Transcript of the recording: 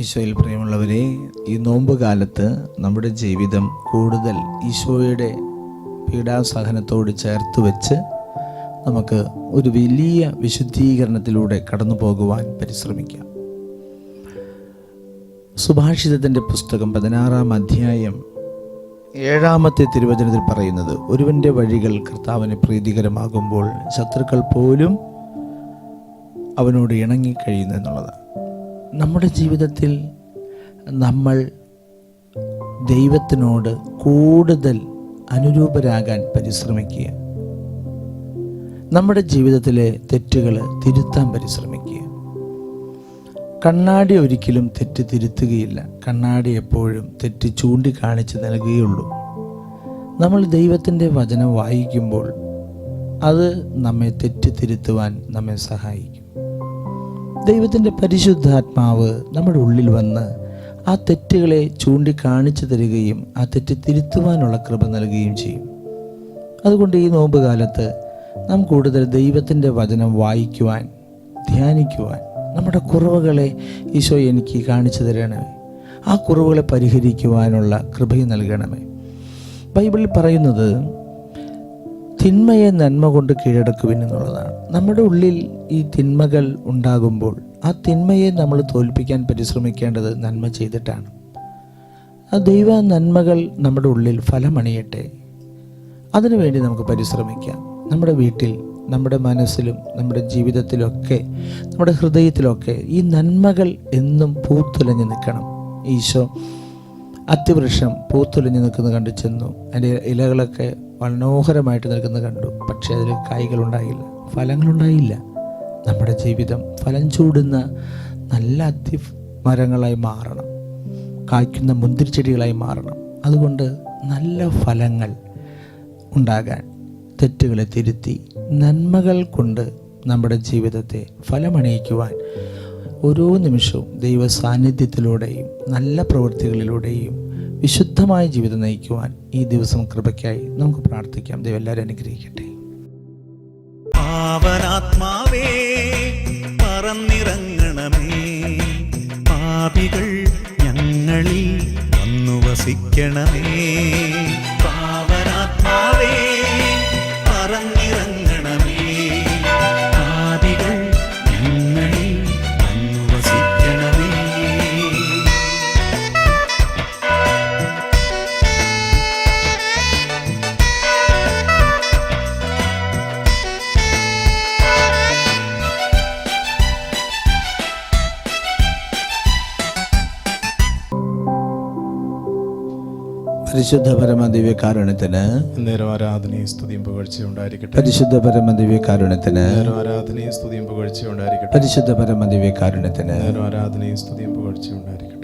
ഈശോയിൽ പ്രിയമുള്ളവരെ, ഈ നോമ്പ് കാലത്ത് നമ്മുടെ ജീവിതം കൂടുതൽ ഈശോയുടെ പീഡാസഹനത്തോട് ചേർത്ത് വെച്ച് നമുക്ക് ഒരു വലിയ വിശുദ്ധീകരണത്തിലൂടെ കടന്നു പോകുവാൻ പരിശ്രമിക്കാം. സുഭാഷിതത്തിൻ്റെ പുസ്തകം 16-ാം അധ്യായം 7-ാമത്തെ തിരുവചനത്തിൽ പറയുന്നത്, ഒരുവൻ്റെ വഴികൾ കർത്താവിന് പ്രീതികരമാകുമ്പോൾ ശത്രുക്കൾ പോലും അവനോട് ഇണങ്ങിക്കഴിയുന്നു എന്നുള്ളതാണ്. നമ്മുടെ ജീവിതത്തിൽ നമ്മൾ ദൈവത്തിനോട് കൂടുതൽ അനുരൂപരാകാൻ പരിശ്രമിക്കുക. നമ്മുടെ ജീവിതത്തിലെ തെറ്റുകൾ തിരുത്താൻ പരിശ്രമിക്കുക. കണ്ണാടി ഒരിക്കലും തെറ്റ് തിരുത്തുകയില്ല. കണ്ണാടി എപ്പോഴും തെറ്റ് ചൂണ്ടിക്കാണിച്ച് നൽകുകയുള്ളൂ. നമ്മൾ ദൈവത്തിൻ്റെ വചനം വായിക്കുമ്പോൾ അത് നമ്മെ തെറ്റ് തിരുത്തുവാൻ നമ്മെ സഹായിക്കും. ദൈവത്തിൻ്റെ പരിശുദ്ധാത്മാവ് നമ്മുടെ ഉള്ളിൽ വന്ന് ആ തെറ്റുകളെ ചൂണ്ടിക്കാണിച്ചു തരികയും ആ തെറ്റ് തിരുത്തുവാനുള്ള കൃപ നൽകുകയും ചെയ്യും. അതുകൊണ്ട് ഈ നോമ്പ് കാലത്ത് നാം കൂടുതൽ ദൈവത്തിൻ്റെ വചനം വായിക്കുവാൻ, ധ്യാനിക്കുവാൻ, നമ്മുടെ കുറവുകളെ ഈശോ എനിക്ക് കാണിച്ചു തരണമേ, ആ കുറവുകളെ പരിഹരിക്കുവാനുള്ള കൃപയും നൽകണമേ. ബൈബിളിൽ പറയുന്നത് തിന്മയെ നന്മ കൊണ്ട് കീഴടക്കുവിൻ എന്നുള്ളതാണ്. നമ്മുടെ ഉള്ളിൽ ഈ തിന്മകൾ ഉണ്ടാകുമ്പോൾ ആ തിന്മയെ നമ്മൾ തോൽപ്പിക്കാൻ പരിശ്രമിക്കേണ്ടത് നന്മ ചെയ്തിട്ടാണ്. ആ ദൈവ നന്മകൾ നമ്മുടെ ഉള്ളിൽ ഫലമണിയട്ടെ. അതിനുവേണ്ടി നമുക്ക് പരിശ്രമിക്കാം. നമ്മുടെ വീട്ടിൽ, നമ്മുടെ മനസ്സിലും, നമ്മുടെ ജീവിതത്തിലൊക്കെ, നമ്മുടെ ഹൃദയത്തിലൊക്കെ ഈ നന്മകൾ എന്നും പൂത്തുലഞ്ഞ് നിൽക്കണം. ഈശോ അത്തിവൃക്ഷം പൂത്തുലഞ്ഞ് നിൽക്കുന്നത് കണ്ടു ചെന്നു. അതിൻ്റെ ഇലകളൊക്കെ മനോഹരമായിട്ട് നിൽക്കുന്നത് കണ്ടു. പക്ഷേ അതിൽ കായ്കളുണ്ടായില്ല, ഫലങ്ങളുണ്ടായില്ല. നമ്മുടെ ജീവിതം ഫലം ചൂടുന്ന നല്ല അത്തി മരങ്ങളായി മാറണം, കായ്ക്കുന്ന മുന്തിരിച്ചെടികളായി മാറണം. അതുകൊണ്ട് നല്ല ഫലങ്ങൾ ഉണ്ടാകാൻ തെറ്റുകളെ തിരുത്തി നന്മകൾ കൊണ്ട് നമ്മുടെ ജീവിതത്തെ ഫലമണിയിക്കുവാൻ ഓരോ നിമിഷവും ദൈവ സാന്നിധ്യത്തിലൂടെയും നല്ല പ്രവൃത്തികളിലൂടെയും വിശുദ്ധമായ ജീവിതം നയിക്കുവാൻ ഈ ദിവസം കൃപയ്ക്കായി നമുക്ക് പ്രാർത്ഥിക്കാം. ദൈവം എല്ലാവരും അനുഗ്രഹിക്കട്ടെ. പാവനാത്മാവേ പറന്നിറങ്ങണമേ, പാപികൾ ഞങ്ങളിൽ വന്നു വസിക്കണമേ. പാവനാത്മാവേ പറന്നിറങ്ങണമേ, പാപികൾ ഞങ്ങളിൽ വന്നു വസിക്കണമേ. പരിശുദ്ധ പരമദിവ്യകാരുണ്യത്തിന് നേരം ആരാധനയും സ്തുതിയും പുകഴ്ചയും ഉണ്ടായിരിക്കട്ടെ. പരിശുദ്ധ പരമദിവ്യകാരുണ്യത്തിന് നേരം ആരാധനയും സ്തുതിയും പുകഴ്ചയും ഉണ്ടായിരിക്കട്ടെ. പരിശുദ്ധ പരമദിവ്യകാരുണ്യത്തിന് നേരം ആരാധനയും സ്തുതിയും പുകഴ്ചയും ഉണ്ടായിരിക്കട്ടെ.